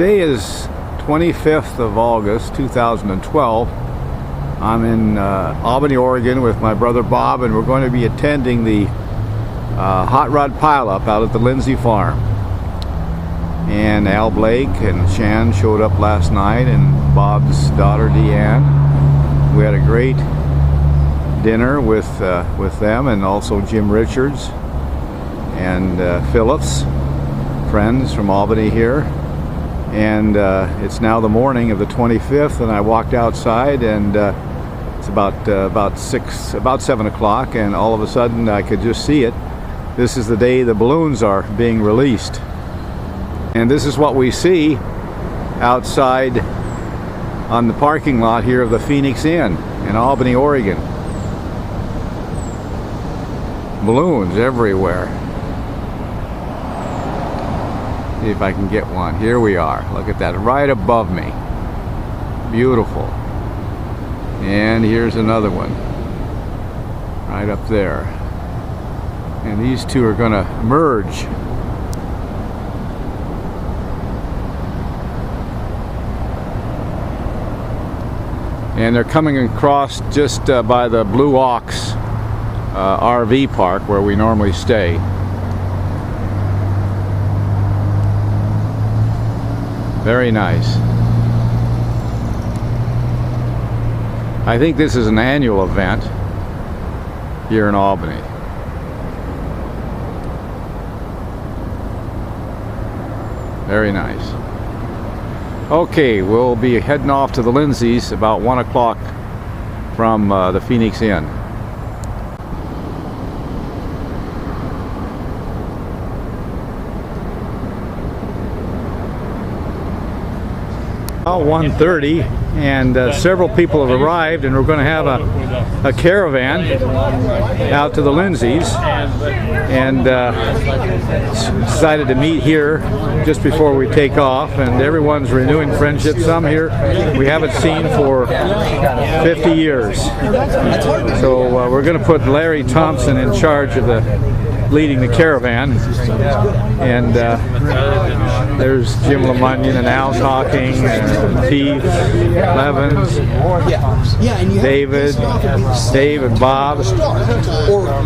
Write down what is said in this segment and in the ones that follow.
Today is 25th of August 2012. I'm in Albany, Oregon with my brother Bob, and we're going to be attending the hot rod pileup out at the Lindsay Farm. And Al Blake and Shan showed up last night, and Bob's daughter Deanne. We had a great dinner with them, and also Jim Richards and Phillips, friends from Albany here. And it's now the morning of the 25th, and I walked outside, and it's about 7 o'clock, and all of a sudden I could just see it. This is the day the balloons are being released, and this is what we see outside on the parking lot here of the Phoenix Inn in Albany, Oregon. Balloons everywhere. See if I can get one. Here we are. Look at that, right above me. Beautiful. And here's another one right up there. And these two are going to merge. And they're coming across just by the Blue Ox RV park where we normally stay. Very nice. I think this is an annual event here in Albany. Very nice. Okay, we'll be heading off to the Lindsays about 1 o'clock from the Phoenix Inn. About 1:30, and several people have arrived, and we're going to have a caravan out to the Lindsays, and decided to meet here just before we take off, and everyone's renewing friendship. Some here we haven't seen for 50 years. So we're going to put Larry Thompson in charge of leading the caravan, and there's Jim LeMunyon and Al talking, and Pete, Levins, Dave and Bob,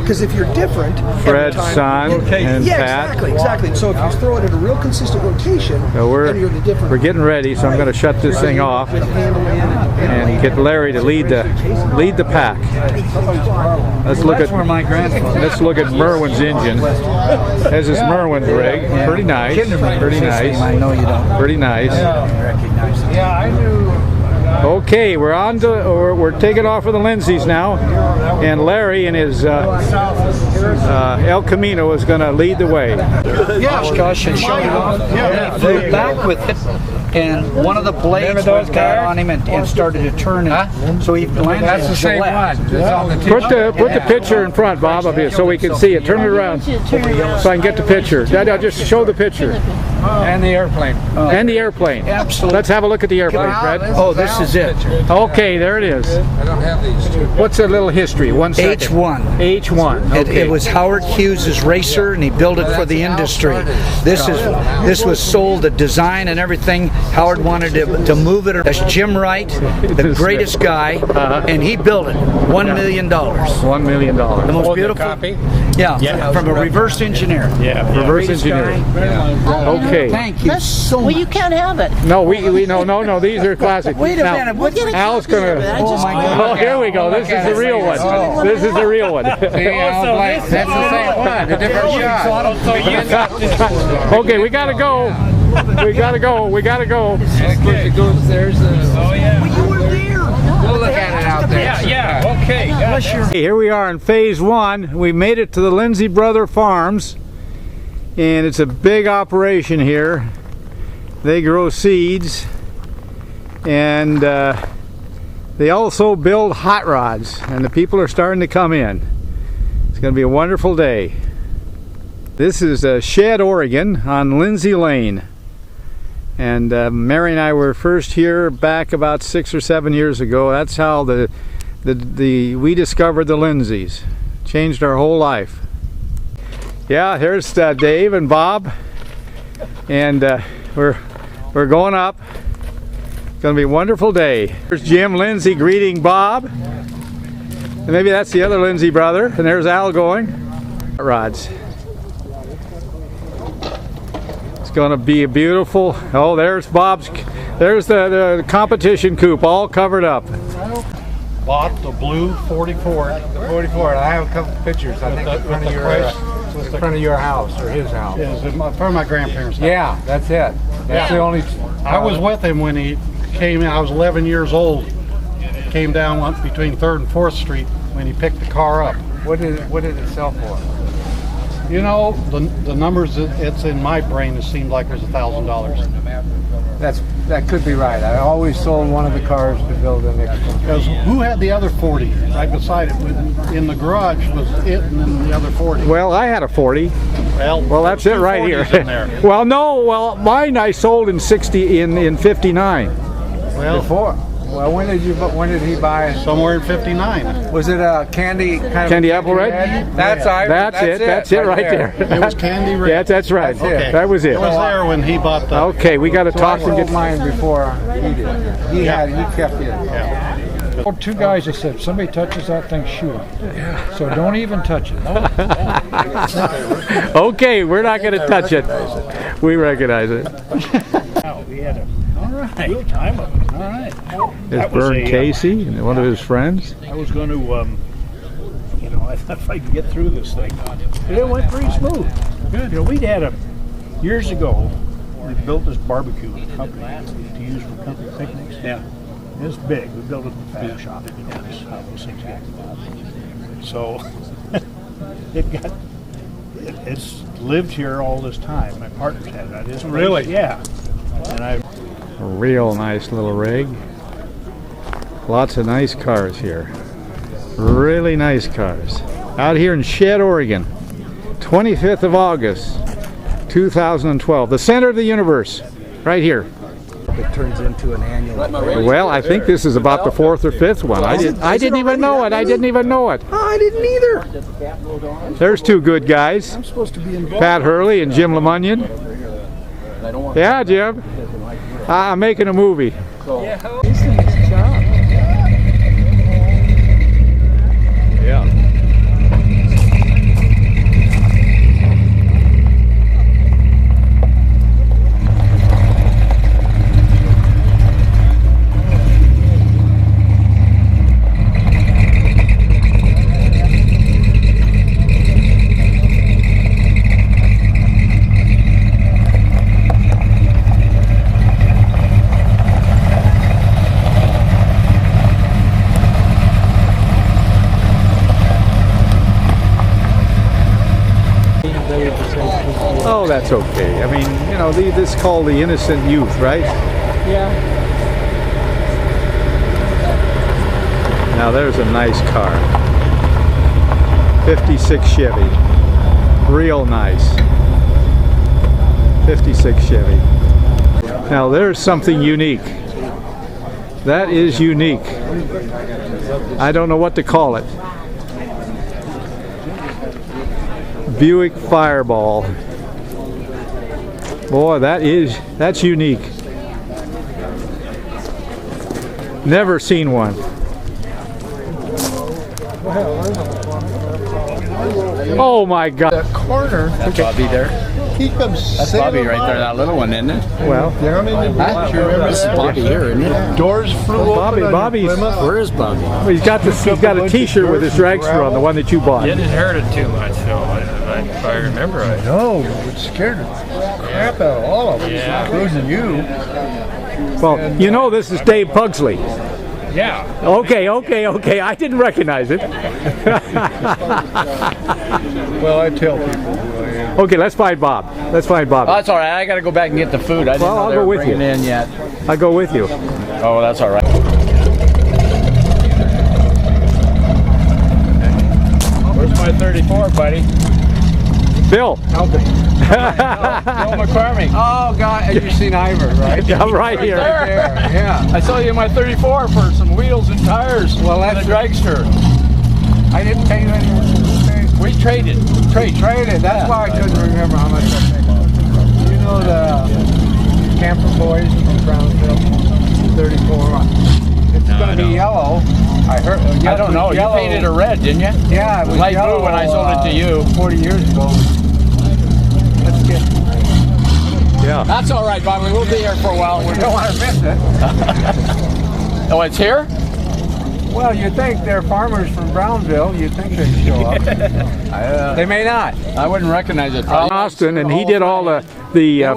because if you're different, Fred's son, and Pat. Exactly. So if you throw it at a real consistent rotation, So then you're the different. we're getting ready, so I'm going to shut this thing off and get Larry to lead the pack. Let's look at Merwin's engine. This is Merwin's rig. Pretty nice. Pretty nice. I know you don't. Pretty nice. Yeah, I knew. Okay, we're taking off for the Lindsays now, and Larry and his El Camino is going to lead the way. Yeah, Oshkosh and showed it off. Yeah, flew back with it, and one of the blades went down on him and started to turn. So he landed. That's the same one. Put the picture in front, Bob, of you, so we can see it. Turn it around so I can get the picture. Dad, just show the picture. And the airplane. And the airplane. Absolutely. Let's have a look at the airplane, Fred. Oh, this is it. Okay, there it is. I don't have these two. What's a little history? 1 second. H1. H1. Okay. It was Howard Hughes' racer, and he built it for the industry. This was sold, the design and everything. Howard wanted to move it. That's Jim Wright, the greatest guy, and he built it. $1 million. $1 million. The most beautiful. Copy. Yeah, from a reverse engineer. Yeah, reverse engineering. Okay. Thank you so much. Well, you can't have it. No, no. These are classic. Wait a Now, minute. What's Al's gonna. Oh my God. Oh, here we go. This is the real one. This is the real one. That's the same one. A different shot. Okay, we gotta go. We gotta go. Okay. It goes. There's the. Oh yeah. You were there. We'll look at it out there. Yeah. Okay. Hey, here we are in phase 1. We made it to the Lindsay Brothers farms, and it's a big operation here. They grow seeds, and they also build hot rods, and the people are starting to come in. It's going to be a wonderful day. This is Shed, Oregon on Lindsay Lane, and Mary and I were first here back about 6 or 7 years ago. That's how we discovered the Lindsays. Changed our whole life. Yeah, here's Dave and Bob, and we're We're going up. It's going to be a wonderful day. There's Jim Lindsay greeting Bob. And maybe that's the other Lindsay brother. And there's Al going. Rods. It's going to be a beautiful. Oh, there's Bob's. There's the competition coupe all covered up. Bought the blue 44. The 44. I have a couple pictures. I think in front of your house or his house. Yeah, it's from my grandparents' house. Yeah, that's it. That's the only. I was with him when he came in. I was 11 years old. Came down went between 3rd and 4th Street when he picked the car up. What did it sell for? You know, the numbers it's in my brain, it seemed like it was $1,000. That could be right. I always sold one of the cars to build the next one. Because who had the other 40? Right beside it in the garage was it, and then the other 40. Well, I had a 40. Well, that's it right here. In there. Well, no. Well, mine I sold in 59. Well, Before. Well, when did he buy it? somewhere in 59. Was it a candy Candy apple red? That's it right there. It was candy red. Yeah, that's right. Okay. That was it. It was there when he bought the. Okay, we got to So talk I and sold get. mine before he did. He kept it. Yeah. Two guys that said, somebody touches that thing, shoot him. So don't even touch it. Okay, we're not going to touch it. We recognize it. We had a real time of it. All right. It's Vern Casey and one of his friends. I was going to, you know, I thought if I could get through this thing. But it went pretty smooth. Good. You know, we'd had years ago, we built this barbecue company to use for company picnics. Yeah. It's big. We built it in the fat shop. You know, that's how those things get. So it's lived here all this time. My partner's had it. It's really? Yeah. And A real nice little rig. Lots of nice cars here. Really nice cars. Out here in Shed, Oregon. 25th of August, 2012. The center of the universe. Right here. It turns into an annual. Well, I think this is about the 4th or 5th one. I didn't even know it. I didn't even know it. I didn't either. There's two good guys. I'm supposed to be involved. Pat Hurley and Jim Lemunion. Yeah, Jim. I'm making a movie. Yeah. Oh, that's okay. I mean, you know, this is called the innocent youth, right? yeah. Now there's a nice car. 56 Chevy. Real nice. 56 Chevy. Now there's something unique. That is unique. I don't know what to call it. Buick Fireball. Boy, that's unique. Never seen one. Oh my God. That corner. That's Bobby there. He comes. That's Bobby right there, that little one, isn't it? Well, Down in the Huh? This is Bobby here, isn't it? doors flew open. Bobby's. Where is Bobby? Well, he's got a T-shirt with his dragster on, the one that you bought. Didn't hurt it too much, though, if I remember right. No, it scared the crap out of all of us, including you. Well, you know this is Dave Pugsley. Yeah. Okay. I didn't recognize it. Well, I tell people who I am. Okay, let's find Bob. Let's find Bob. Oh, that's all right. I got to go back and get the food. I didn't Well, know I'll they go were with you. bringing in yet. I'll go with you. Oh, that's all right. Where's my 34, buddy? Bill. Bill McCormick. Oh, God. You've seen Ivor, right? I'm right here. Right there. Yeah. I sold you my 34 for some wheels and tires. Well, that's the dragster. I didn't pay you any. We traded. Traded. That's why I couldn't remember how much I paid. You know the Camper Boys? I don't know. You painted it red, didn't you? Yeah, it was light yellow, blue when I sold it to you 40 years ago. Let's get. Yeah. That's all right, Bobby. We'll be here for a while. We don't want to miss it. Oh, it's here? Well, you'd think they're farmers from Brownville. You'd think they'd show up. They may not. I wouldn't recognize it. Austin, and he did all the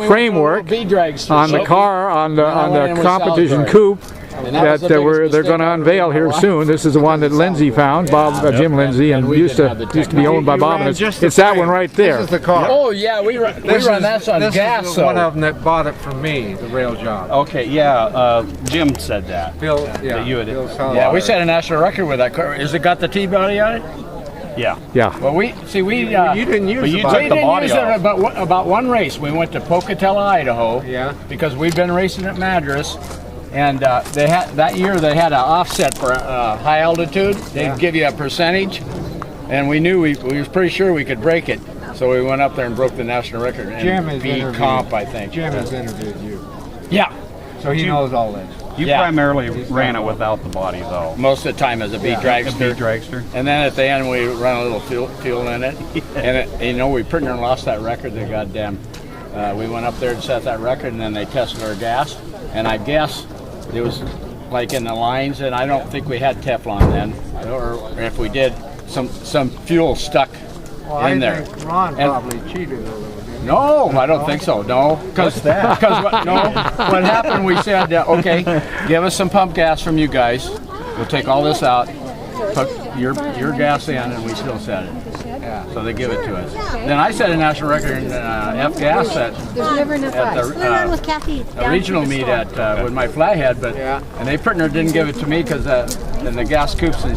framework on the car on the Competition Coupe that they're going to unveil here soon. This is the one that Lindsay found, Jim Lindsay, and used to be owned by Bob. And it's that one right there. This is the car. Oh yeah, we run that on gas. This is one of them that bought it from me, the rail job. Okay, yeah, Jim said that. Bill, yeah, you had Bill yeah, we set a national record with that car. Has it got the T-body on it? Yeah. Yeah. Well, you didn't use the body. We didn't use it about one race. We went to Pocatello, Idaho. Yeah. Because we've been racing at Madras, and that year they had an offset for high altitude. They'd give you a percentage, and we knew we was pretty sure we could break it. So we went up there and broke the national record. Jim has B comp, I think. Jim has interviewed you, Yeah. so he knows all this. You primarily ran it without the body, though. Most of the time as a B dragster. Dragster. And then at the end we run a little fuel in it. And we pretty near lost that record. They goddamn. We went up there and set that record, and then they tested our gas. And I guess it was like in the lines, and I don't think we had Teflon then, or if we did, some fuel stuck in there. I think Ron probably cheated a little bit. No, I don't think so. No, because what happened? We said, okay, give us some pump gas from you guys. We'll take all this out, put your gas in, and we still set it. Yeah. So they give it to us. Then I set a national record in F gas at the regional meet at with my flathead, but and they partner didn't give it to me because in the gas coupes and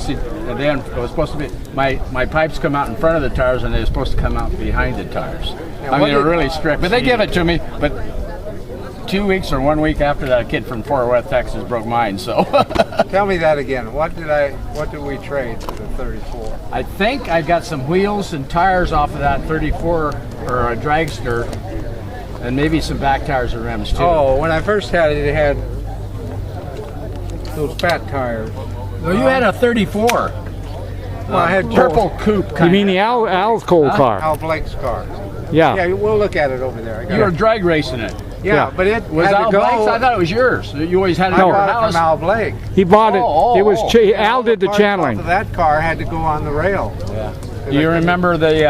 then it was supposed to be my pipes come out in front of the tires and they're supposed to come out behind the tires. I mean, they're really strict, but they give it to me. But 2 weeks or 1 week after that, a kid from Fort Worth, Texas, broke mine. So tell me that again. What did we trade for the 34? I think I got some wheels and tires off of that 34 or a dragster, and maybe some back tires and rims too. Oh, when I first had it, it had those fat tires. No, you had a 34. Well, I had purple coupe. You mean the Al's cold car? Al Blake's car. Yeah. Yeah, we'll look at it over there. You were drag racing it. Yeah, but it was Al Blake's. I thought it was yours. You always had it in your house. From Al Blake. He bought it. It was Al did the channeling. Off of that car had to go on the rail. Yeah. Do you remember the?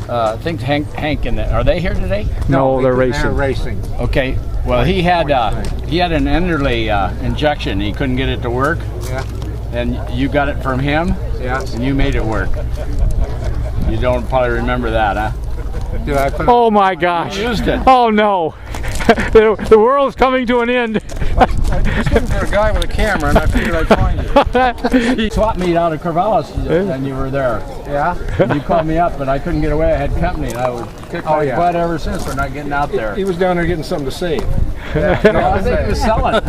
I think Hank and are they here today? No, they're racing. They're racing. Okay. Well, he had an Enderley injection. He couldn't get it to work. Yeah. And you got it from him. Yeah. And you made it work. You don't probably remember that, huh? Oh my gosh! Used it. Oh no! the world's coming to an end. I was looking for a guy with a camera, and I figured I'd find you. He swap meet out of Corvallis, and you were there. Yeah. And you called me up, but I couldn't get away. I had company, and I would kick my butt ever since for not getting out there. He was down there getting something to save. Yeah. No, I think he was selling.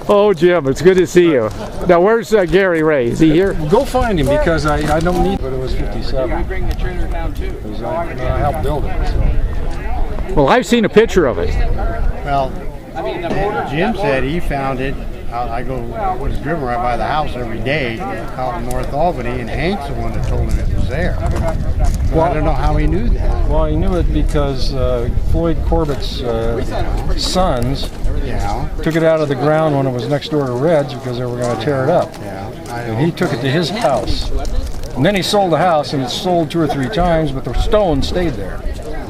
Oh, Jim, it's good to see you. Now, where's Gary Ray? Is he here? Go find him because I don't need. But it was 57. You bring the trailer down too. I helped build it. So. Well, I've seen a picture of it. Well, Jim said he found it. I was driven right by the house every day out in North Albany, and Hank's the one that told him it was there. Well, I don't know how he knew that. Well, he knew it because Floyd Corbett's sons took it out of the ground when it was next door to Red's because they were going to tear it up. And he took it to his house. And then he sold the house, and it sold 2 or 3 times, but the stone stayed there.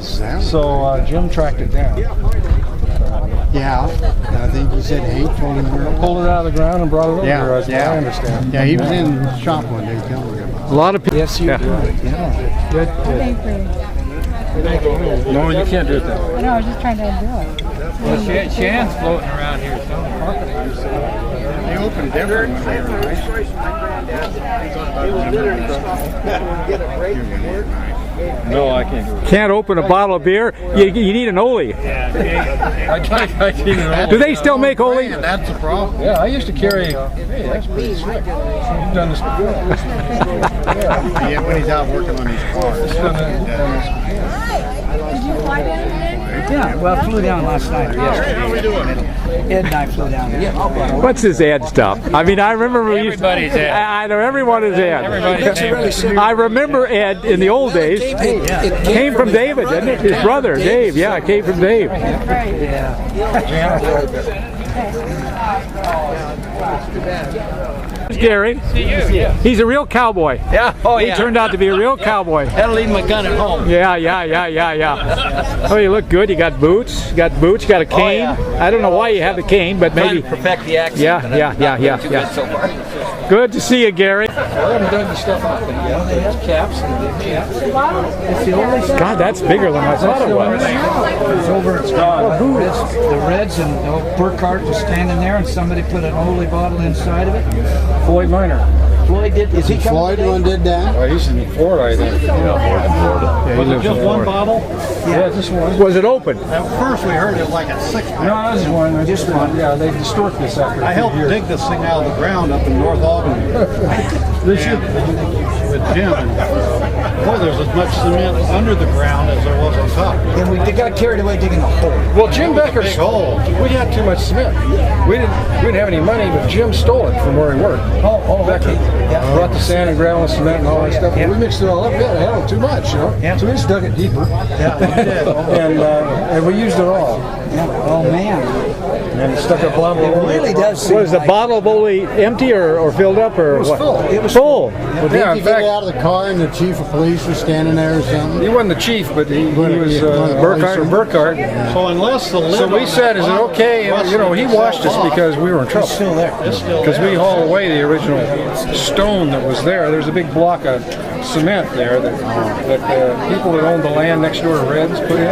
So Jim tracked it down. Yeah, I think he said Hank told him where it pulled it out of the ground and brought it over here, as I understand. Yeah, he was in the shop one day telling me about it. A lot of people. Yes, you do. Good. No, you can't do it that way. No, I was just trying to do it. Well, Shan's floating around here somewhere. They opened different. No, I can't do it. Can't open a bottle of beer? You need an Oli. I can't. Do they still make Oli? That's the problem. Yeah, I used to carry. Hey, that's pretty slick. You've done this before. Yeah, when he's out working on his cars. fly down today? Yeah, well, I flew down last night or yesterday. How we doing? Ed and I flew down. What's this Ed stuff? I mean, I remember Everybody's Ed. I know everyone is Ed. Everybody's Ed. I remember Ed in the old days. It came from David, didn't it? His brother, Dave. Yeah, it came from Dave. Gary. He's a real cowboy. Yeah. Oh, He turned out to be a real cowboy. That'll leave my gun at home. Yeah. Oh, you look good. You got boots. You got a cane. I don't know why you have the cane, but maybe. Trying to perfect the accent. Yeah. Good so far. Good to see you, Gary. I haven't dug the stuff up, but yeah, they have caps and it's the only stuff. God, that's bigger than I thought it was. It's over. It's gone. The Reds and Burkhart was standing there, and somebody put an Oli bottle inside of it. Floyd Minor. Floyd did. Is he Floyd one did that? Oh, he's in Florida, I think. Was it Just one bottle? Yeah, just one. Was it open? At first we heard it like a 6-pack. No, this is one. Just one. Yeah, they distort this after. I helped dig this thing out of the ground up in North Albany. This should. With Jim. Boy, there's as much cement under the ground as there was on top. And we got carried away digging a hole. Well, Jim Becker's Big hole. We had too much cement. We didn't have any money, but Jim stole it from where he worked. Becker. Yeah. Brought the sand and gravel and cement and all that stuff. We mixed it all up. Yeah, hell, too much, you know. So we just dug it deeper. Yeah, we did. and we used it all. Oh man. And stuck a bottle of It Oli. really does seem Was the bottle of Oli empty or filled up or what? full. It was full. Well, Yeah, did in you get fact- out of the car and the chief of police was standing there or something? He wasn't the chief, but he was Burkhart. So unless the lid So we said, is it okay? You know, he washed us because we were in trouble. still there. Because we hauled away the original stone that was there. There's a big block of cement there that people that owned the land next door to Reds put in.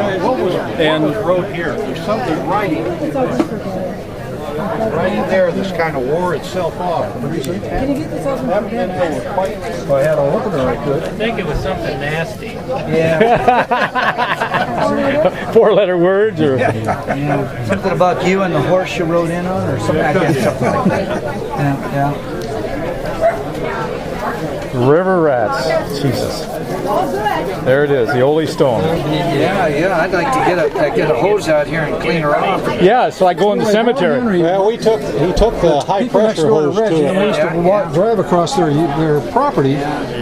And road here? There's something right there that's kind of wore itself off. Can you get this open? if I had an opener, I could. I think it was something nasty. Yeah. 4-letter words or Something about you and the horse you rode in on, or something like that. Something like that. Yeah. river rats. Jesus. There it is, the Oli stone. Yeah. I'd like to get a hose out here and clean her off. Yeah, so I go in the cemetery. Well, he took the high pressure hose Reds, to they used to drive across their property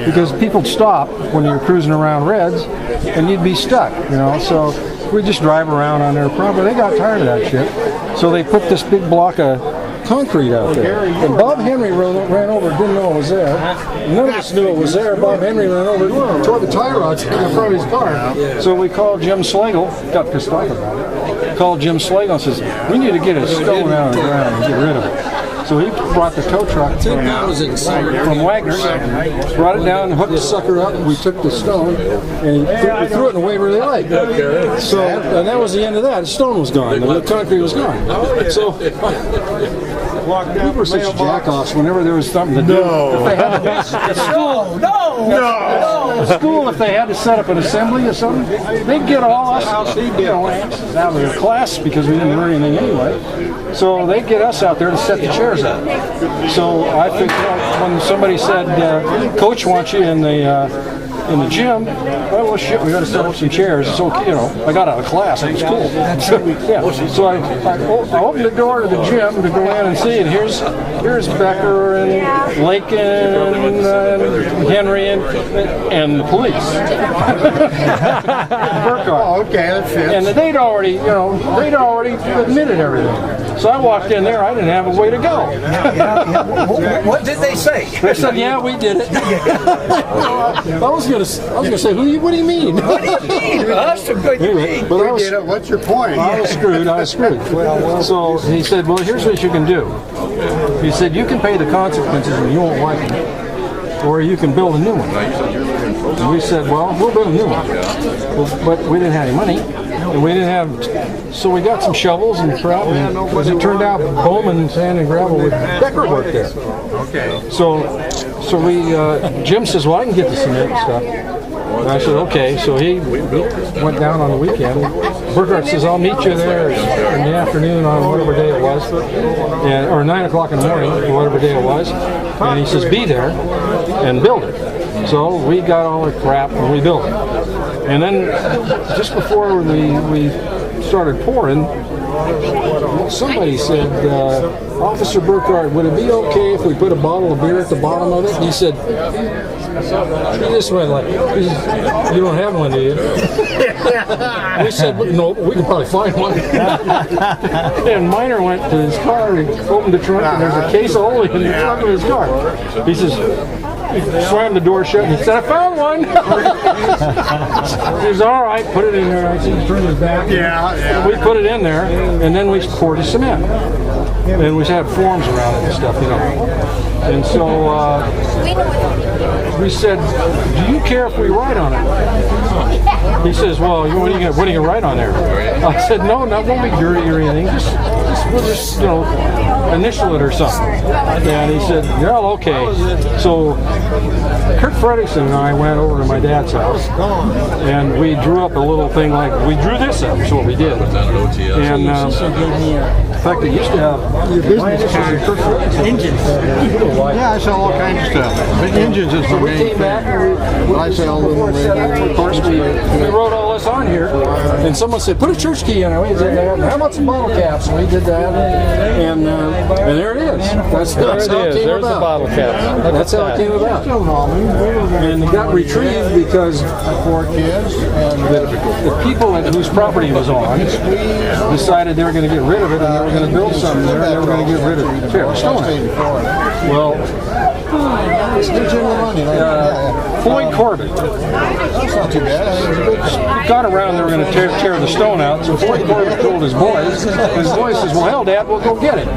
because people'd stop when you were cruising around Reds, and you'd be stuck, you know. So we'd just drive around on their property. They got tired of that shit, so they put this big block of concrete out there. And Bob Henry ran over, didn't know it was there. None of us knew it was there. Bob Henry ran over, tore the tie rods in the front of his car. So we called Jim Slagle, got pissed off about it. Called Jim Slagle and says, we need to get a stone out of the ground and get rid of it. So he brought the tow truck from Wagner's, brought it down and hooked the sucker up, and we took the stone and he threw it in Waverly Lake. So and that was the end of that. The stone was gone, and the concrete was gone. So we were such jack-offs whenever there was something to do. If they had to, school, if they had to set up an assembly or something, they'd get all us, out of their class because we didn't learn anything anyway. So they'd get us out there to set the chairs up. So I think when somebody said, "Coach wants you in the gym," well, shit, we got to set up some chairs. So I got out of class. It was cool. So I opened the door to the gym to go in and see it. Here's Becker and Lakin and Henry and the police. Oh, okay, that fits. And they'd already admitted everything. So I walked in there. I didn't have a way to go. What did they say? They said, "Yeah, we did it." I was gonna say, what do you mean? What do you mean? That's a good thing. But What's your point? I was screwed. So he said, "Well, here's what you can do." He said, "You can pay the consequences and you won't like them, or you can build a new one." And we said, "Well, we'll build a new one." But we didn't have any money, and we didn't have. So we got some shovels and crap, and as it turned out, Bowman Sand and Gravel with Becker worked there. Okay. So we Jim says, "Well, I can get the cement and stuff." And I said, "Okay." So he went down on the weekend. Burkhart says, "I'll meet you there in the afternoon on whatever day it was, or 9 o'clock in the morning, whatever day it was." And he says, "Be there and build it." So we got all the crap and we built it. And then just before we started pouring, somebody said, Officer Burkhardt, would it be okay if we put a bottle of beer at the bottom of it? And he said, he just went like, you don't have one, do you? We said, no, we could probably find one. And Miner went to his car and opened the trunk, and there's a case of Oli in the trunk of his car. He says, he slammed the door shut and he said, I found one. He says, all right, put it in there. I said, turn it back. Yeah. We put it in there, and then we poured the cement. And we had forms around it and stuff, you know. And so we said, do you care if we write on it? He says, well, what are you going to write on there? I said, no, that won't be dirty or anything. We'll just, you know, initial it or something. And he said, yeah, okay. So Kurt Fredrickson and I went over to my dad's house, and we drew up a little thing like, we drew this up, is what we did. And in fact, it used to have engines. Yeah, I sell all kinds of stuff. But engines is the main thing. I sell little radiators. Of course, we wrote all this on here, and someone said, put a church key in it. We did that. How about some bottle caps? And we did that. And there it is. That's how it came There's about. the bottle cap. That's how it came about. And it got retrieved because the people whose property it was on decided they were going to get rid of it, and they were going to build something there, and they were going to get rid of it. Well, Floyd Corbett got around, they were going to tear the stone out, so Floyd Corbett told his boys, and his boy says, well, hell, Dad, we'll go get it.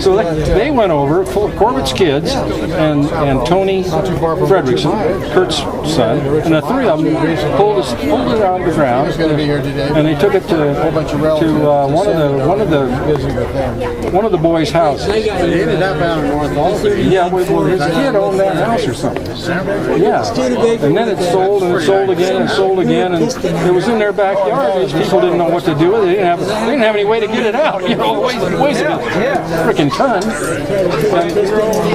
So they went over, Corbett's kids, and Tony Fredrickson, Kurt's son, and the three of them pulled it out of the ground, and they took it to one of the boys' houses. They ended up out in North Albany. Yeah, well, his kid owned that house or something. Yeah, and then it sold and it sold again and sold again, and it was in their backyard. These people didn't know what to do with it. They didn't have any way to get it out. You know, it weighs a freaking ton.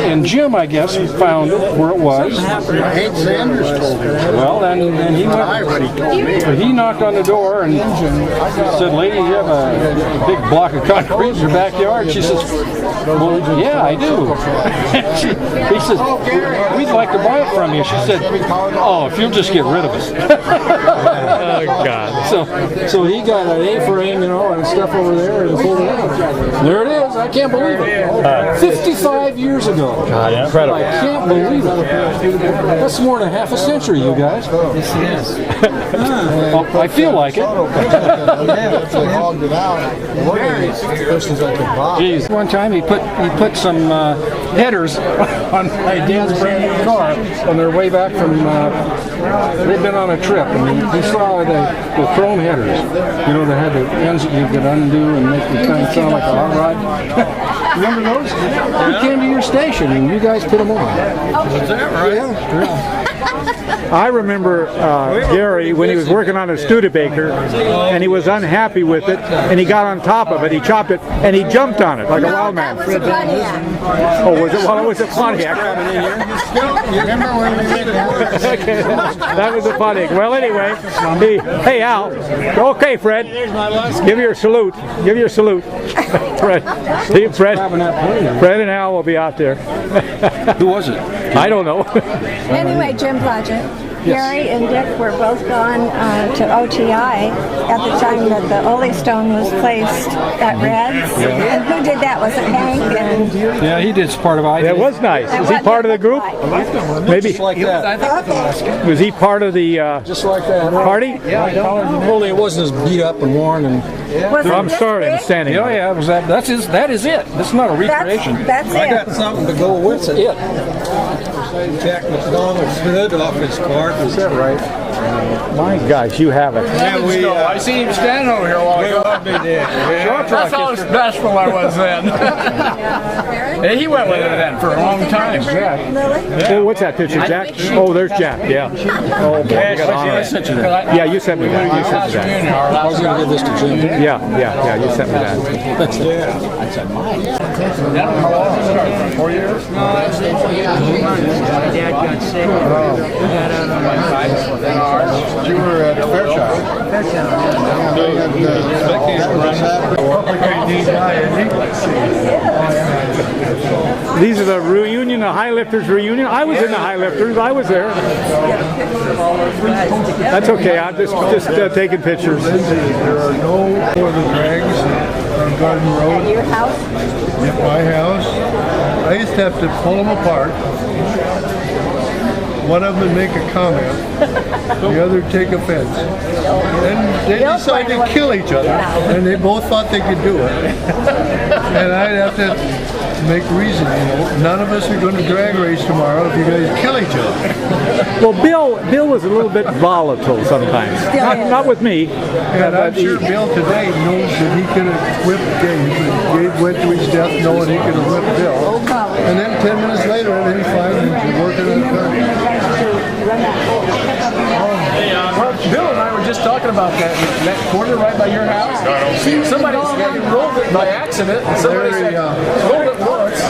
And Jim, I guess, found it where it was. Hank Sanders told me. Well, and he went. He knocked on the door and said, "Lady, you have a big block of concrete in your backyard?" She says, "Well, yeah, I do." He says, "We'd like to buy it from you." She said, "Oh, if you'll just get rid of it." Oh God! So he got an A-frame, you know, and stuff over there, and pulled it out. There it is. I can't believe it. 55 years ago. God, incredible! I can't believe it. That's more than half a century, you guys. Yes, it is. I feel like it. Jeez. One time he put some headers on my dad's brand new car on their way back from. They'd been on a trip, and he saw the chrome headers. You know, they had the ends that you could undo and make the kind of sound like a hot rod. Remember those? He came to your station, and you guys put them on. Was that right? Yeah. I remember Gary when he was working on a Studebaker, and he was unhappy with it, and he got on top of it, he chopped it, and he jumped on it like a wild man. That was a Pontiac. Oh, was it? Well, it was a Pontiac. You remember when we did that? Okay, that was a Pontiac. Well, anyway, hey Al. Okay, Fred. Give me your salute. Give me your salute. Fred and Al will be out there. Who was it? I don't know. Anyway, Jim Blodgett, Gary and Dick were both gone to OTI at the time that the Holy Stone was placed at Red's. And who did that? Was it Hank? And Yeah, he did part of it. That was nice. Was he part of the group? Maybe. Just like that. Was he part of the Just like that. party? Only it wasn't as beat up and worn and. was it I'm this sorry, I'm big? standing. Oh yeah, it was that. That is it. This is not a recreation. That's it. something to go with it. Jack McDonald's hood off his car. Is that right? My gosh, you have it. I seen him standing over here a while ago. That's how bashful I was then. And he went with it then for a long time. Oh, what's that picture, Jack? Oh, there's Jack. Yeah. Oh, boy, you got on I it. sent you that. Yeah, you sent me that. You sent me that. I was going to give this to Jim. Yeah, you sent me that. How long? 4 years? My dad got sick. Got out on my bike. You were at Fairchild. These are the reunion, the high lifters reunion. I was in the high lifters. I was there. That's okay. I'm just taking pictures. There are no other drags on Garden Road. At your house? At my house. I used to have to pull them apart. One of them would make a comment, the other take offense. And they decided to kill each other, and they both thought they could do it. And I'd have to make reason, none of us are going to drag race tomorrow if you guys kill each other. Well, Bill was a little bit volatile sometimes. Not with me. And I'm sure Bill today knows that he could have whipped Gabe. Gabe went to his death knowing he could have whipped Bill. And then 10 minutes later, everything's fine and he's working on the car. Bill and I were just talking about that corner right by your house. Somebody rolled it by accident. Somebody said, rolled it once.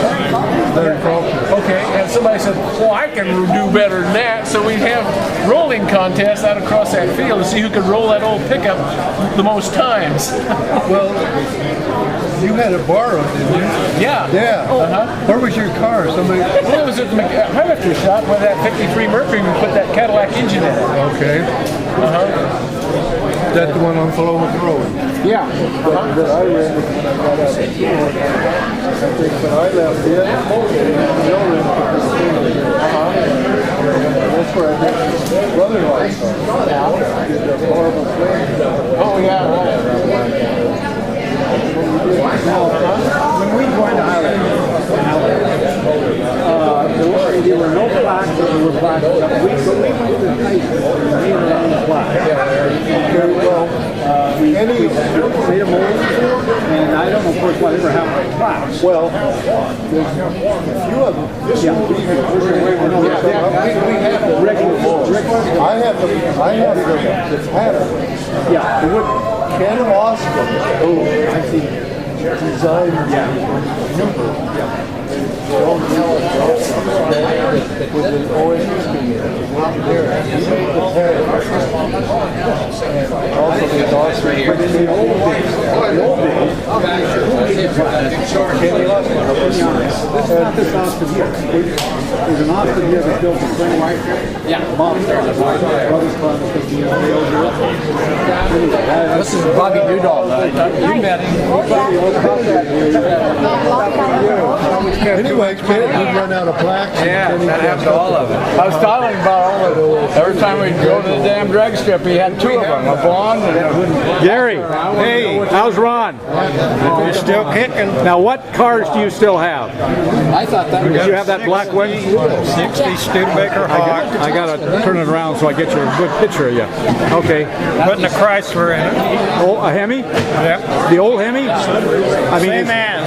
Okay, and somebody said, well, I can do better than that. So we have rolling contests out across that field to see who could roll that old pickup the most times. Well, you had a borrow, didn't you? Yeah. Yeah. Where was your car? Somebody. Well, it was at the Highlifter shop where that 53 Mercury we put that Cadillac engine in it. Okay. Is that the one on Philomath Road? Yeah. That I rented when I got out of school. I think when I left it, Bill rented that's where I met his brother-in-law's car. Did the horrible thing. Oh, yeah. Now, when we joined the Highland, there were no plaques, there were plaques. When we went to high school, we were on the plaque. Very well. We made a mold, and I don't know, of course, whatever happened to plaques. Well, there's a few of them. This one we have the regular molds. I have the pattern. Yeah, the wood. Ken Austin. Oh, I see. Designed number. Don't tell us with an OSP. He made the pattern. And also the Austin. But in the old days, Kenny Austin. This is not this Austin here. There's an Austin here that built the thing right here. Yeah. Bob Brothers Farm. This is Bobby Duedall. You met him. Anyway, we'd run out of plaques. Yeah, that happened to all of it. I was talking about all of it. Every time we'd go to the damn drag strip, he had two of them, a blonde and a... Gary, hey, how's Ron? You're still kicking. Now, what cars do you still have? I thought that was... Did you have that black one? 60 Studebaker Hawk. I got to turn it around so I get you a good picture of you. Okay. Putting a Chrysler in it. Oh, a Hemi? Yep. The old Hemi? I mean, Same as.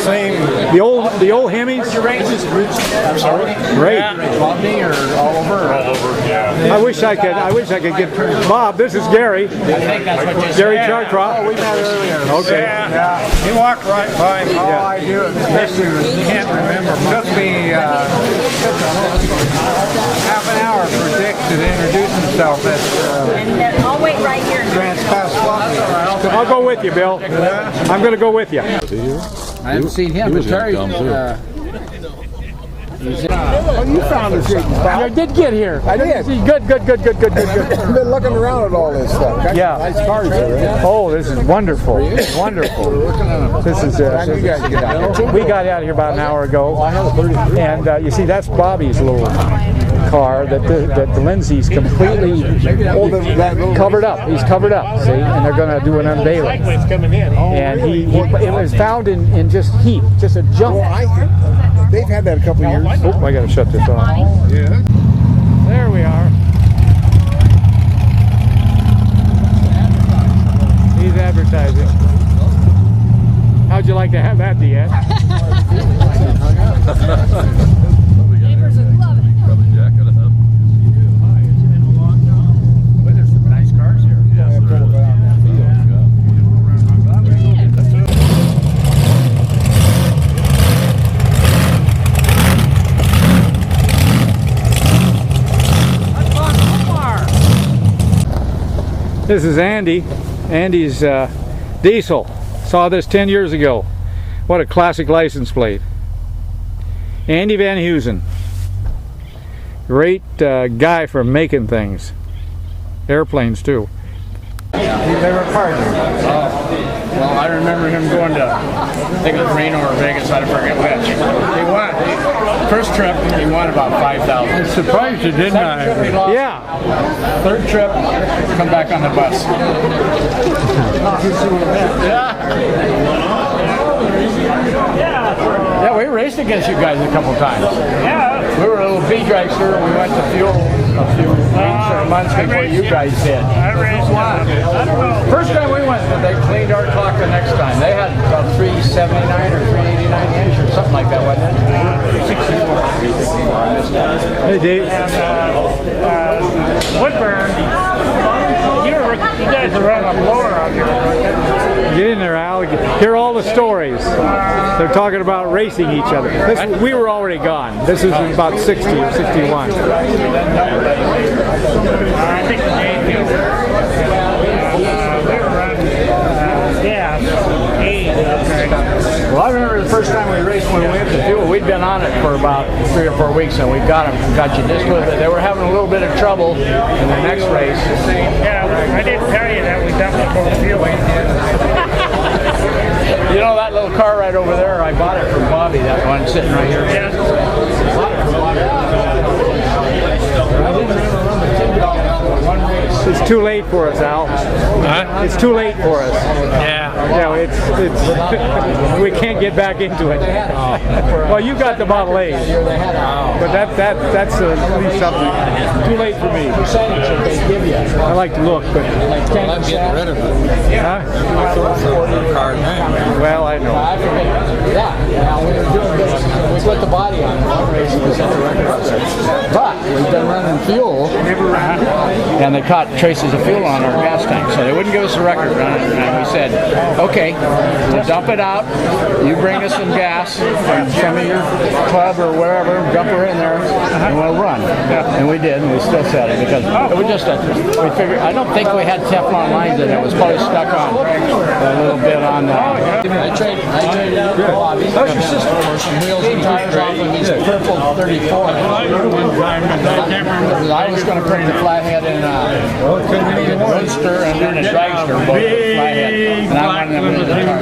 Same. The old Hemis? Where'd you race this? I'm sorry? Great. Rodney or all over? All over, yeah. I wish I could get Bob. This is Gary. I think that's what you said. Gary Chartrop. Oh, we met earlier. Okay. Yeah. He walked right by me. Oh, I do. Can't remember. It took me half an hour for Dick to introduce himself at I'll wait right here. Grants Pass. I'll go with you, Bill. I'm going to go with you. I haven't seen him, but Terry. Oh, you found us here. I did get here. I did. Good. I've been looking around at all this stuff. Yeah. Nice cars there. Oh, this is wonderful. Wonderful. This is. We got out of here about an hour ago, and you see, that's Bobby's little car that the Lindsay's completely covered up. He's covered up. See, and they're going to do an unveiling. And it was found in just heap, just a junk. They've had that a couple of years. Oh, I got to shut this off. Yeah. There we are. He's advertising. How'd you like to have that, Diaz? Neighbors would love it. Probably jack it up. Well, there's some nice cars here. Yes, there is. This is Andy. Andy's diesel. Saw this 10 years ago. What a classic license plate. Andy Van Heusen. Great guy for making things. Airplanes too. They were partners. Well, I remember him going to, I think it was Reno or Vegas, I forget which. He won. First trip, he won about 5,000. I was surprised you didn't I? Yeah. Third trip, come back on the bus. Yeah, we raced against you guys a couple times. Yeah. We were a little beach racer. We went to fuel a few weeks or months before you guys did. I raced one. I don't know. First time we went, they cleaned our clock the next time. They had about 379 or 389 inch or something like that, wasn't it? Hey, Dave. Woodburn. You guys are running a blower out here. Get in there, Al. Hear all the stories. They're talking about racing each other. We were already gone. This is about 60 or 61. I think the name is they were running gas. Well, I remember the first time we raced when we went to fuel, we'd been on it for about 3 or 4 weeks, and we got you just with it. They were having a little bit of trouble in the next race. Yeah, I didn't tell you that we dumped it full of fuel. You know that little car right over there? I bought it from Bobby, that one sitting right here. Yeah. It's too late for us, Al. Huh? It's too late for us. Yeah. Yeah, it's we can't get back into it. Well, you got the Model A, but that's at least something. Too late for me. I like to look, but I'm getting rid of it. huh? Car Well, I know. Yeah, we were doing this. We put the body on one race and we set the record up there. But we've been running fuel, and they caught traces of fuel on our gas tank, so they wouldn't give us a record run. And we said, okay, we'll dump it out. You bring us some gas from some of your club or wherever, dump her in there, and we'll run. And we did, and we still set it because it was just we figured. I don't think we had Teflon lines in it. It was probably stuck on a little bit on. I traded it for Bobby. How's your sister? For some wheels and tires off of these purple 34. I was going to bring the flathead in Roadster and then a dragster both flathead. And I wanted them in the car.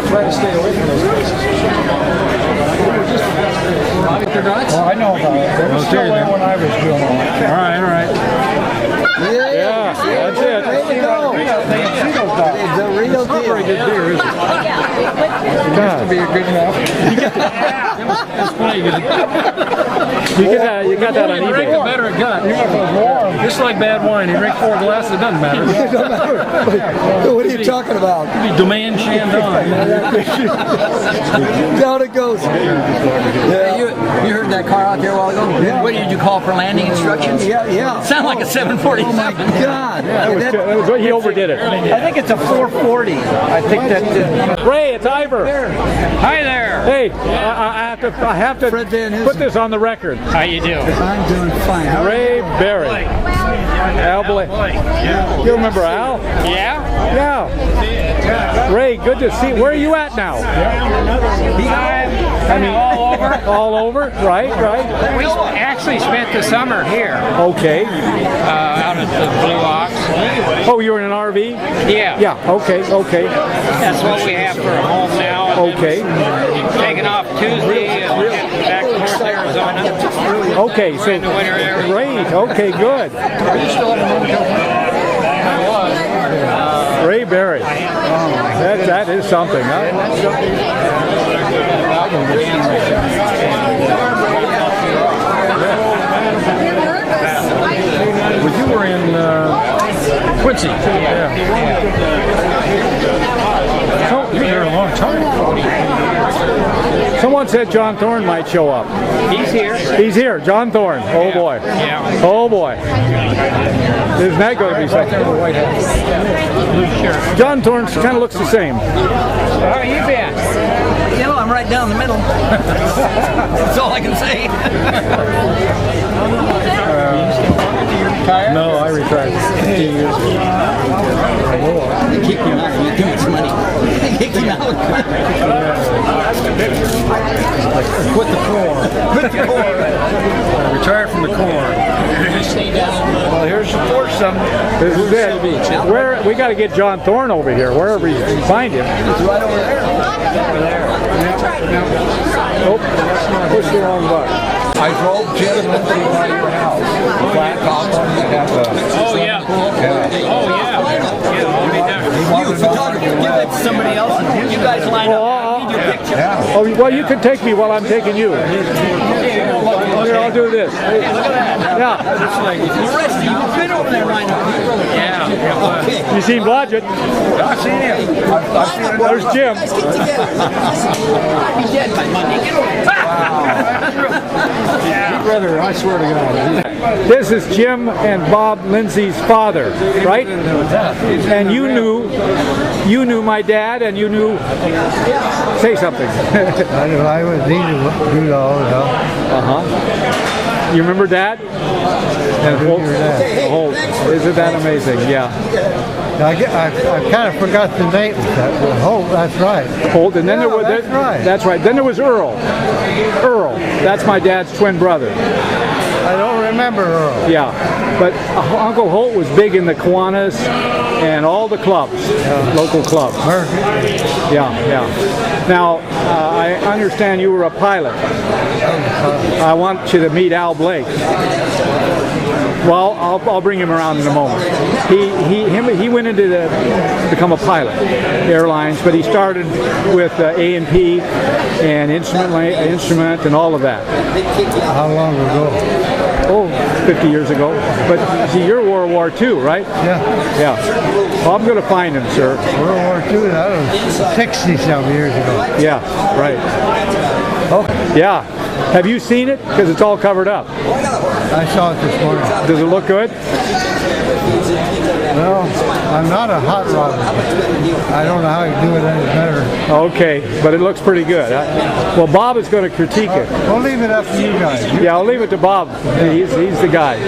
Try to stay away from those places. Oh, I know about it. It was still there when I was doing all that. All right. Yeah, that's it. There you go. The real deal. Very good beer, isn't it? It used to be a good enough. That's funny. You got that on You drink eBay. the better it got. Just like bad wine. You drink 4 glasses, it doesn't matter. It doesn't matter. What are you talking about? It could be Domaine Chandon. Down it goes. Yeah. You heard that car out there a while ago? Yeah. What did you call for landing instructions? Yeah. Sound like a 747. Oh my God. He overdid it. I think it's a 440. I think that. Ray, it's Ivor. Hi there. Hey, I have to put this on the record. How you doing? I'm doing fine. Ray Berry. Al Blake. You remember Al? Yeah. Yeah. Ray, good to see you. Where are you at now? I mean, all over. All over? Right. We actually spent the summer here. Okay. Out at the Blue Ox. Oh, you were in an RV? Yeah. Yeah, okay. That's what we have for a home now. Okay. Taking off Tuesday and heading back to North Arizona. Okay, so great. Okay, good. Ray Berry. That is something, huh? Well, you were in Quincy. Yeah. So, you were there a long time. Someone said John Thorne might show up. He's here. He's here, John Thorne. Oh boy. Yeah. Oh boy. Isn't that going to be something? John Thorne kind of looks the same. How you been? You know, I'm right down the middle. That's all I can say. No, I retired 15 years ago. They kick you out. You get too much money. They kick you out. Quit the corn. Quit the corn. Retire from the corn. Well, here's the foursome. This is it. Where we got to get John Thorne over here, wherever you can find him. It's right over there. Oh, push the wrong button. I drove Jim Lindsay by your house. Flat top one, you have the... Oh, yeah. Oh, yeah. You, photographer, give that to somebody else and you guys line up. I need your picture. Yeah. Oh, well, you can take me while I'm taking you. Here, I'll do this. Hey, look at that. Yeah. The rest of you have been over there line up. Yeah. Okay. You seen Blodgett? I've seen him. There's Jim. Let's get together. I'll be dead by Monday. Get over Brother, I swear to God. This is Jim and Bob Lindsay's father, right? And you knew my dad, and you knew. Say something. I was Duedall. You remember Dad? And Holt. Isn't that amazing? Yeah. I kind of forgot the name. Holt, that's right. Holt, and then there was that's right. That's right. Then there was Earl. Earl. That's my dad's twin brother. I don't remember Earl. Yeah, but Uncle Holt was big in the Kiwanis and all the clubs, local clubs. Yeah, yeah. Now, I understand you were a pilot. I want you to meet Al Blake. Well, I'll bring him around in a moment. He went into become a pilot, airlines, but he started with A&P and instrument and all of that. How long ago? Oh, 50 years ago. But see, you're World War II, right? Yeah. Yeah. Well, I'm going to find him, sir. World War II, that was 60-some years ago. Yeah, right. Oh, yeah. Have you seen it? Because it's all covered up. I saw it this morning. Does it look good? Well, I'm not a hot rodder. I don't know how you do it any better. Okay, but it looks pretty good. Well, Bob is going to critique it. We'll leave it up to you guys. Yeah, I'll leave it to Bob. He's the guy.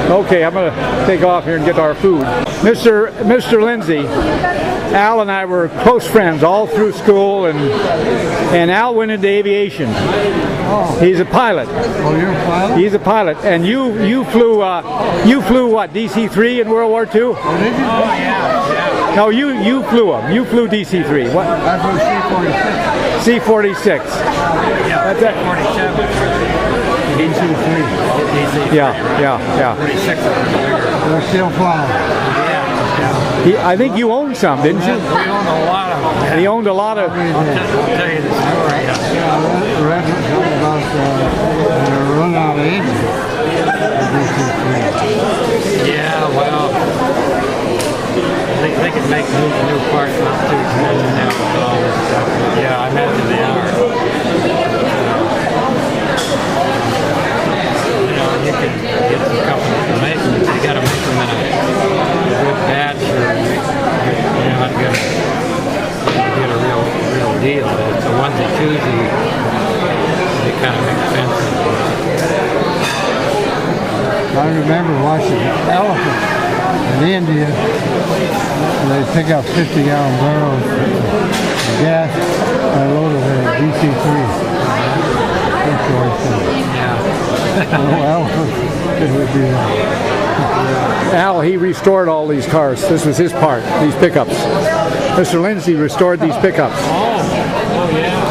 Okay, I'm going to take off here and get our food. Mr. Lindsay, Al and I were close friends all through school, and Al went into aviation. Oh. He's a pilot. Oh, you're a pilot? He's a pilot, and you flew what, DC-3 in World War II? Oh, did you? Oh, yeah. No, you flew him. You flew DC-3. What? I flew C-46. Yeah, That's it. 47. DC-3. Yeah. 46. They're still flying. I think you owned some, didn't you? We owned a lot of them. He owned a lot of. I'll tell you the story. The rest of it about run out of engine. Yeah, well, they could make new parts not too expensive now with all this stuff. Yeah, I imagine they are. You know, you can get some companies to make them, but you got to make them in a good batch, or you're not going to get a real deal. It's a onesie-twosie. They kind of expensive. I remember watching elephants in India, and they pick up 50-gallon barrels of gas and load it in a DC-3. That's what I said. Yeah. Elephants, it would be Al, he restored all these cars. This was his part, these pickups. Mr. Lindsay restored these pickups. Oh yeah.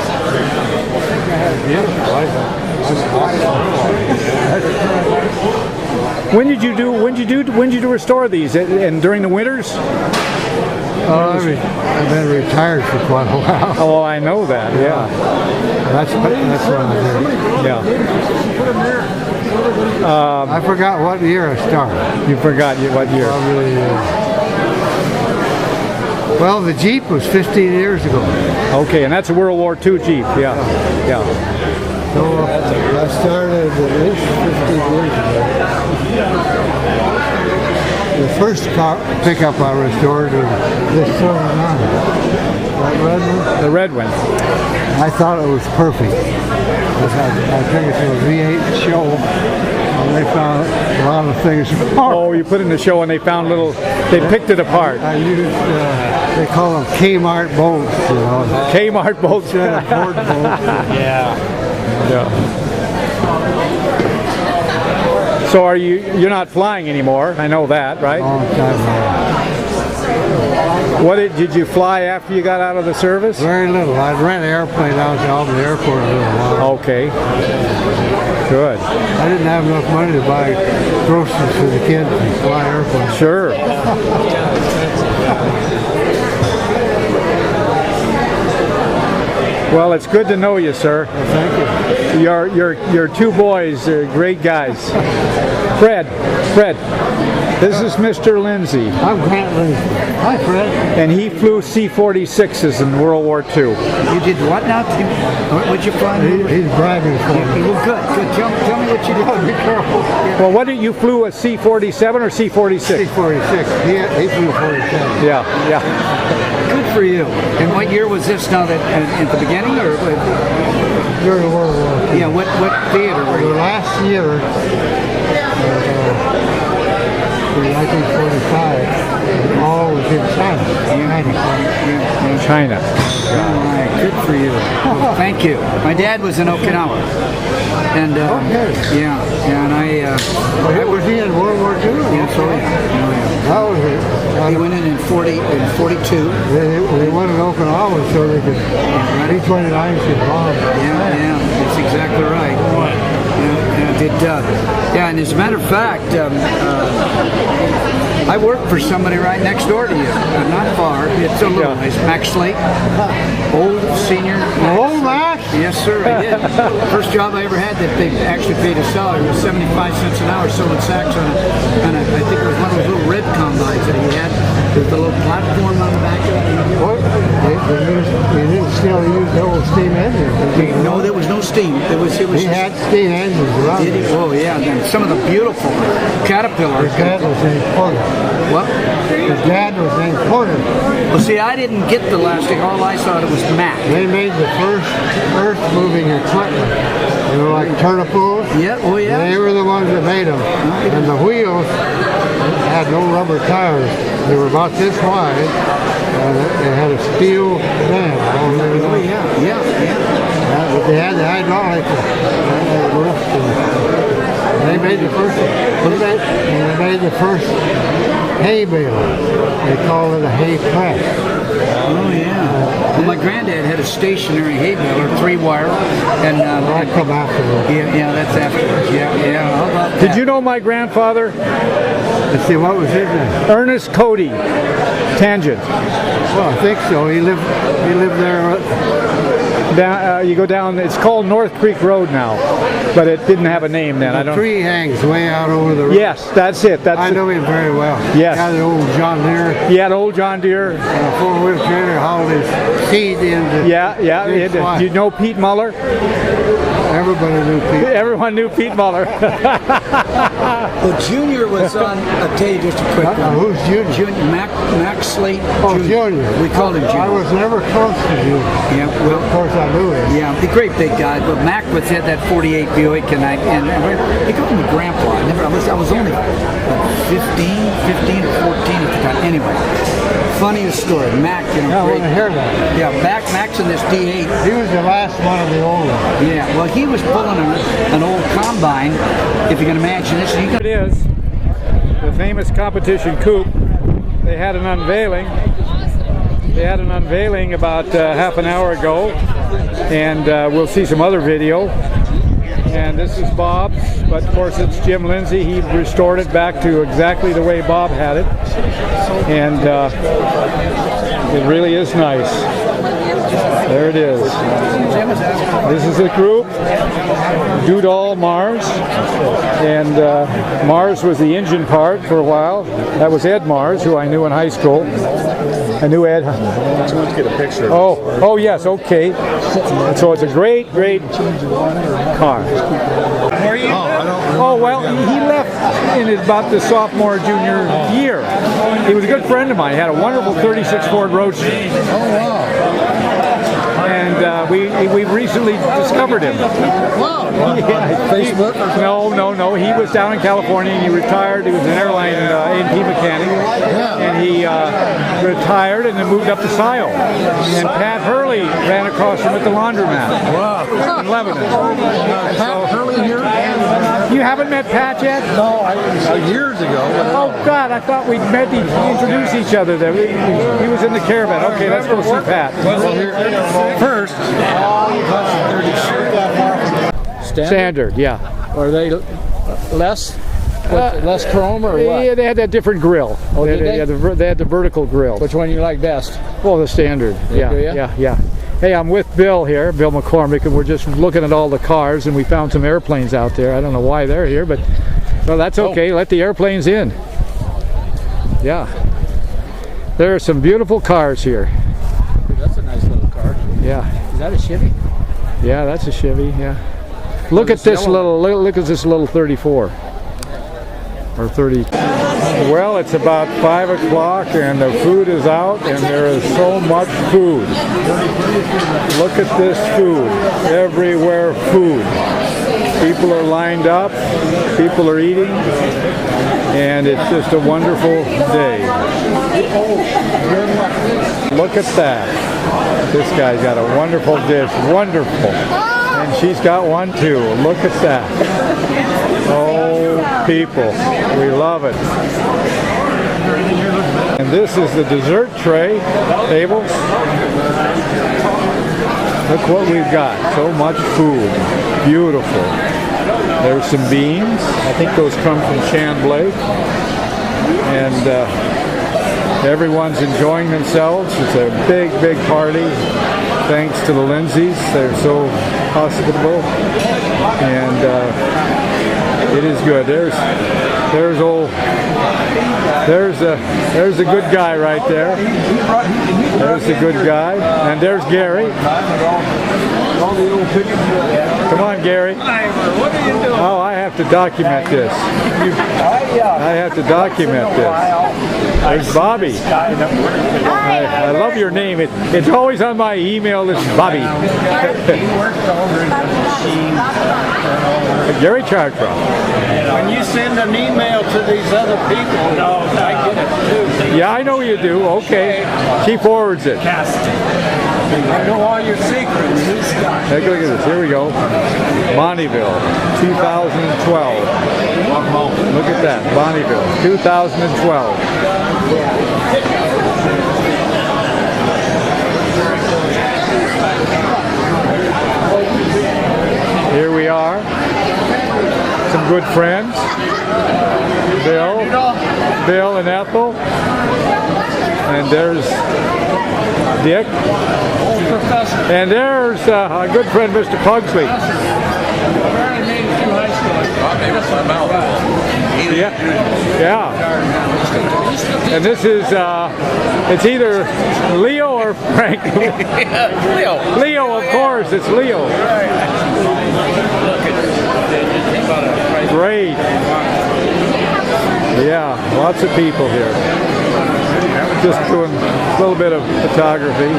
Beautiful. When did you restore these? And during the winters? I've been retired for quite a while. Oh, I know that. Yeah. That's what I did. Yeah. I forgot what year I started. You forgot what year? Probably Well, the Jeep was 15 years ago. Okay, and that's a World War II Jeep. Yeah, yeah. So I started at least 15 years ago. The first pickup I restored was this sort of one. That red one? The red one. I thought it was perfect. I took it to a V8 show, and they found a lot of things wrong. Oh, you put in the show and they found they picked it apart. I used, they call them Kmart bolts, you know. Kmart bolts. Ford bolts. Yeah. Yeah. So you're not flying anymore? I know that, right? Long time ago. What did you fly after you got out of the service? Very little. I'd rent an airplane out to Albany Airport a little while. Okay. Good. I didn't have enough money to buy groceries for the kids and fly airplanes. Sure. Well, it's good to know you, sir. Well, thank you. Your two boys are great guys. Fred, this is Mr. Lindsay. I'm Grant Lindsay. Hi, Fred. And he flew C-46s in World War II. You did what now? What'd you fly? He's bragging for me. Well, good. Tell me what you did. Be careful. Well, what did you flew a C-47 or C-46? C-46. He flew 47. Yeah. Good for you. And what year was this now? That at the beginning or during World War II? Yeah. What theater were you? The last year, in 1945, all was in China. China. All right. Good for you. Well, thank you. My dad was in Okinawa. And and I was he in World War II? Yes, oh yeah. How was it? He went in 42. They went in Okinawa so they could B-29s could bomb. Yeah, that's exactly right. And as a matter of fact, I work for somebody right next door to you, not far. It's a little ways. Max Slate, old senior. Old Max? Yes, sir, I did. First job I ever had that they actually paid a salary was 75 cents an hour selling sacks on I think it was one of those little red combines that he had with the little platform on the back of it. What? They didn't still use the old steam engines. No, there was no steam. He had steam engines around. Did he? Oh, yeah. And some of the beautiful Caterpillars. His dad was named Porter. What? His dad was named Porter. Well, see, I didn't get the last thing. All I saw it was Mac. They made the first earth-moving equipment. They were like turnipools. Yeah, oh yeah. They were the ones that made them. And the wheels had no rubber tires. They were about this wide. And they had a steel dam. Oh, yeah. But they had the hydraulic lift. They made the first. They made the first hay bale. They called it a hay press. Oh yeah. Well, my granddad had a stationary hay baler, 3-wire, and I come afterwards. Yeah, that's afterwards. Yeah. How about that? Did you know my grandfather? Let's see, what was his name? Ernest Cody, Tangent. Well, I think so. He lived there. You go down. It's called North Creek Road now, but it didn't have a name then. The tree hangs way out over the road. Yes, that's it. I know him very well. Yes. He had an old John Deere. He had old John Deere. And a 4-wheel trailer hauled his seed into. Yeah. You know Pete Muller? Everybody knew Pete. Everyone knew Pete Muller. Well, Junior was on. I'll tell you just a quick one. Who's Junior? Max Slate. Oh, Junior. We called him Junior. I was never close to Junior. Yeah, well, of course I knew him. Yeah, the great big guy. But Mac had that 48 Buick, and he called me Grandpa. I was only 15 or 14 at the time. Anyway, funniest story. Mac, I want to hear that. Yeah, Mac's in this D8. He was the last one of the old ones. Yeah, well, he was pulling an old combine, if you can imagine this. It is the famous Competition Coupe. They had an unveiling. About half an hour ago, and we'll see some other video. And this is Bob's, but of course it's Jim Lindsay. He restored it back to exactly the way Bob had it, and it really is nice. There it is. This is the group, Duedall, Mars, and Mars was the engine part for a while. That was Ed Mars, who I knew in high school. A new Ed. Let's get a picture. Oh yes, okay. So it's a great car. Where are you? Oh well, he left in about the sophomore, junior year. He was a good friend of mine. He had a wonderful 36 Ford Roadster. Oh wow. And we've recently discovered him. Wow. Facebook? No. He was down in California and he retired. He was an airline A&P mechanic. And he retired and then moved up to Scio. And Pat Hurley ran across him at the laundromat in Lebanon. Pat Hurley here? You haven't met Pat yet? No, years ago. Oh God, I thought we'd met, introduced each other there. He was in the caravan. Okay, let's go see Pat. First, Standard, yeah. Are they less? Less chrome or what? Yeah, they had that different grill. Oh, did they? They had the vertical grill. Which one you like best? Well, the Standard. Yeah. Hey, I'm with Bill here, Bill McCormick, and we're just looking at all the cars, and we found some airplanes out there. I don't know why they're here, but well, that's okay. Let the airplanes in. Yeah. There are some beautiful cars here. That's a nice little car. Yeah. Is that a Chevy? Yeah, that's a Chevy. Yeah. Look at this little. Look at this little 34 or 30. Well, it's about 5 o'clock and the food is out and there is so much food. Look at this food. Everywhere food. People are lined up. People are eating. And it's just a wonderful day. Look at that. This guy's got a wonderful dish. Wonderful. And she's got one too. Look at that. Oh, people. We love it. And this is the dessert tray table. Look what we've got. So much food. Beautiful. There's some beans. I think those come from Chamblay. And everyone's enjoying themselves. It's a big party. Thanks to the Lindsays. They're so hospitable. And it is good. There's a good guy right there. There's the good guy. And there's Gary. Come on, Gary. What are you doing? Oh, I have to document this. I have to document this. There's Bobby. I love your name. It's always on my email list, Bobby. Gary Chartroff. When you send an email to these other people, I get it too. Yeah, I know you do. Okay. She forwards it. I know all your secrets. Take a look at this. Here we go. Bonneville, 2012. Look at that. Bonneville, 2012. Here we are. Some good friends. Bill and Ethel. And there's Dick. And there's a good friend, Mr. Pugsley. Yeah. And this is, it's either Leo or Frank. Leo, of course, it's Leo. Great. Yeah, lots of people here. Just doing a little bit of photography.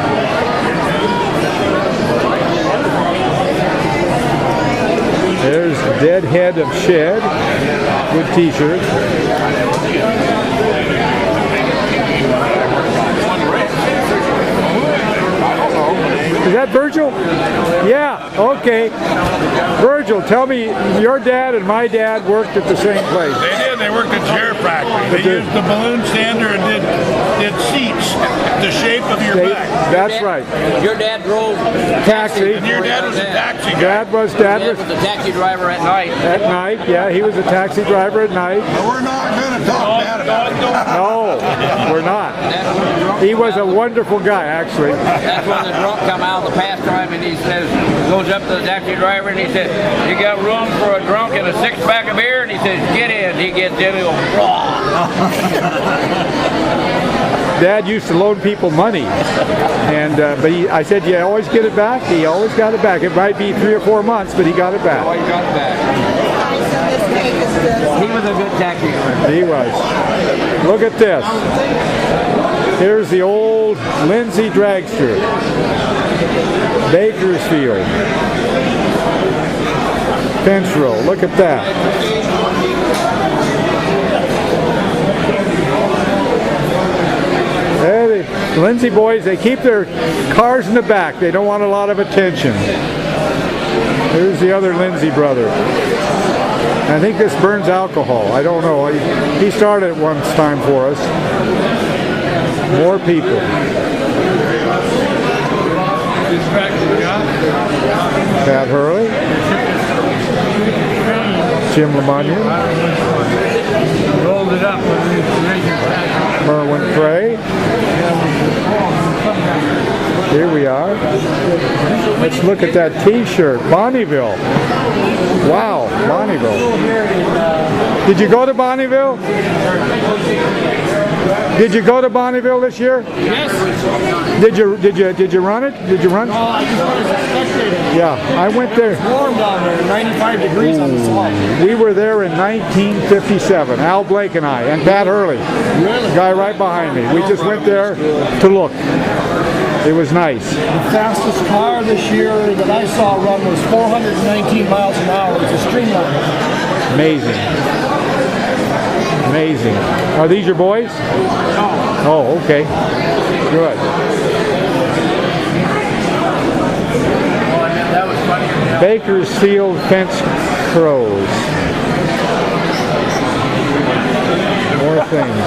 There's Deadhead of Shed. Good t-shirt. Is that Virgil? Yeah, okay. Virgil, tell me, your dad and my dad worked at the same place. They did. They worked at the chair factory. They used the balloon sander and did seats the shape of your back. That's right. Your dad drove taxi. And your dad was a taxi guy. Dad was a taxi driver at night. At night, yeah, he was a taxi driver at night. But we're not going to talk bad about it. No, we're not. He was a wonderful guy, actually. That's when the drunk come out of the pastime and he says, goes up to the taxi driver and he says, you got room for a drunk and a 6-pack of beer? And he says, get in. He gets in and goes, raw. Dad used to loan people money, and but I said, "You always get it back." He always got it back. It might be 3 or 4 months, but he got it back. Oh, he got it back. He was a good taxi driver. He was. Look at this. Here's the old Lindsay dragster, Bakersfield, fence row. Look at that. Hey, the Lindsay boys, they keep their cars in the back. They don't want a lot of attention. Here's the other Lindsay brother. I think this burns alcohol. I don't know. He started it one time for us. More people. Pat Hurley. Jim Lindsay. Rolled it up. Merwin Frey. Here we are. Let's look at that T-shirt. Bonneville. Wow, Bonneville. Did you go to Bonneville? Did you go to Bonneville this year? Yes. Did you run it? Did you run? No, I just wanted to spectate it. Yeah, I went there. It's warm down there, 95 degrees on the slide. We were there in 1957. Al Blake and I, and Pat Hurley, the guy right behind me. We just went there to look. It was nice. The fastest car this year that I saw run was 419 miles an hour. It's a streamliner. Amazing. Amazing. Are these your boys? No. Oh, okay. Good. Bakersfield fence crows. More things.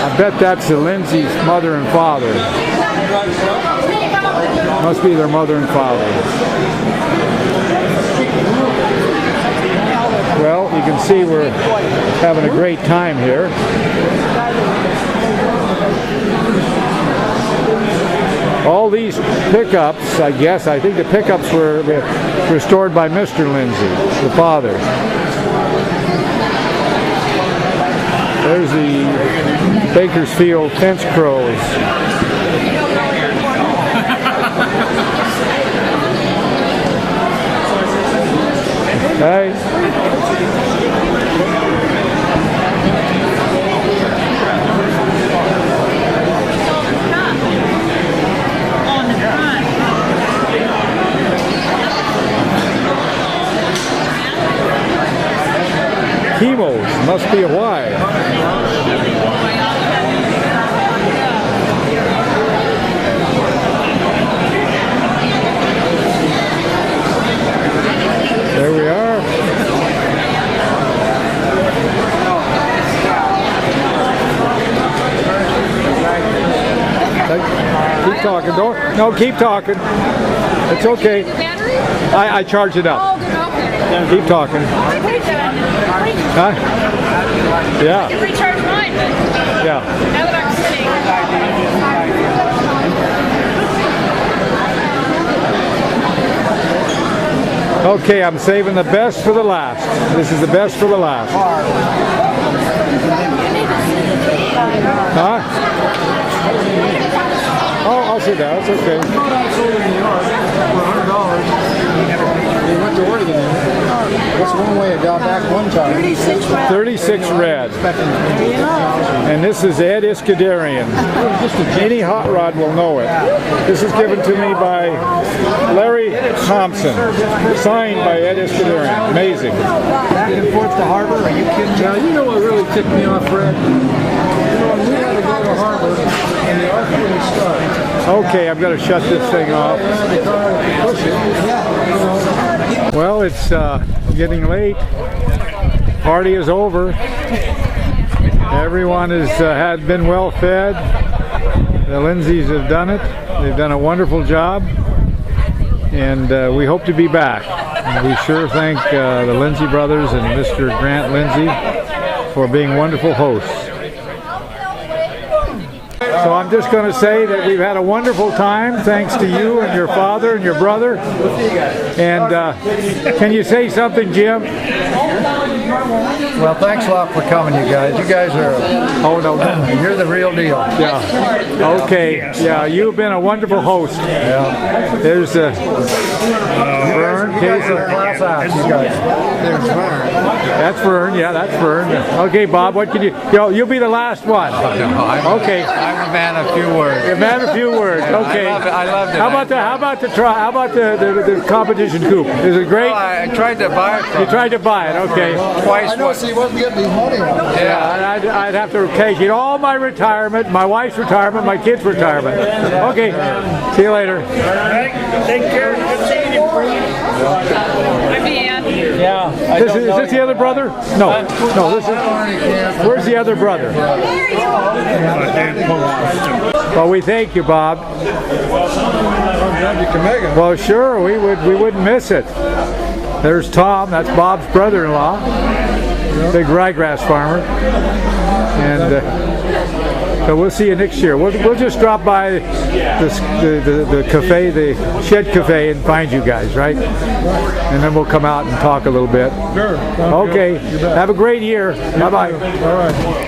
I bet that's the Lindsay's mother and father. Must be their mother and father. Well, you can see we're having a great time here. All these pickups, I think the pickups were restored by Mr. Lindsay, the father. There's the Bakersfield fence crows. Hey. Chemos, must be a Y. There we are. Keep talking, don't. No, keep talking. It's okay. I charge it up. Keep talking. Huh? Yeah. I can recharge mine, but yeah. now that I'm sitting. Okay, I'm saving the best for the last. This is the best for the last. Huh? Oh, I'll sit down. It's okay. I sold in New York for $100. They went to Oregon. That's one way it got back one time. 36 red. And this is Ed Iskandarian. Any hot rod will know it. This is given to me by Larry Thompson. Signed by Ed Iskandarian. Amazing. Back and forth to Harbor. Are you kidding me? Now, you know what really ticked me off, Fred? You know, when we had to go to Harbor and the arc wouldn't start. Okay, I'm going to shut this thing off. Well, it's getting late. Party is over. Everyone has been well fed. The Lindsays have done it. They've done a wonderful job, and we hope to be back. And we sure thank the Lindsay Brothers and Mr. Grant Lindsay for being wonderful hosts. So I'm just going to say that we've had a wonderful time, thanks to you and your father and your brother. And can you say something, Jim? Well, thanks a lot for coming, you guys. You guys are, you're the real deal. Yeah. Okay. Yeah, you've been a wonderful host. Yeah. There's Vern. Class act, you guys. There's Vern. That's Vern. Yeah, that's Vern. Okay, Bob, what can you? You'll be the last one. Okay. I'm a man of few words. A man of few words. Okay. I loved it. How about the competition coupe? Is it great? Well, I tried to buy it from You tried to buy it. Okay. twice. I know, so he wasn't getting any money on it. Yeah, I'd have to take it all my retirement, my wife's retirement, my kids' retirement. Okay. See you later. Take care. Good seeing you. I'm Ann. Yeah. Is this the other brother? No. No, this is. Where's the other brother? Well, we thank you, Bob. Well, sure, we wouldn't miss it. There's Tom. That's Bob's brother-in-law, big ryegrass farmer, and so we'll see you next year. We'll just drop by the cafe, the Shed Cafe, and find you guys, right? And then we'll come out and talk a little bit. Sure. Okay. Have a great year. Bye-bye. All right.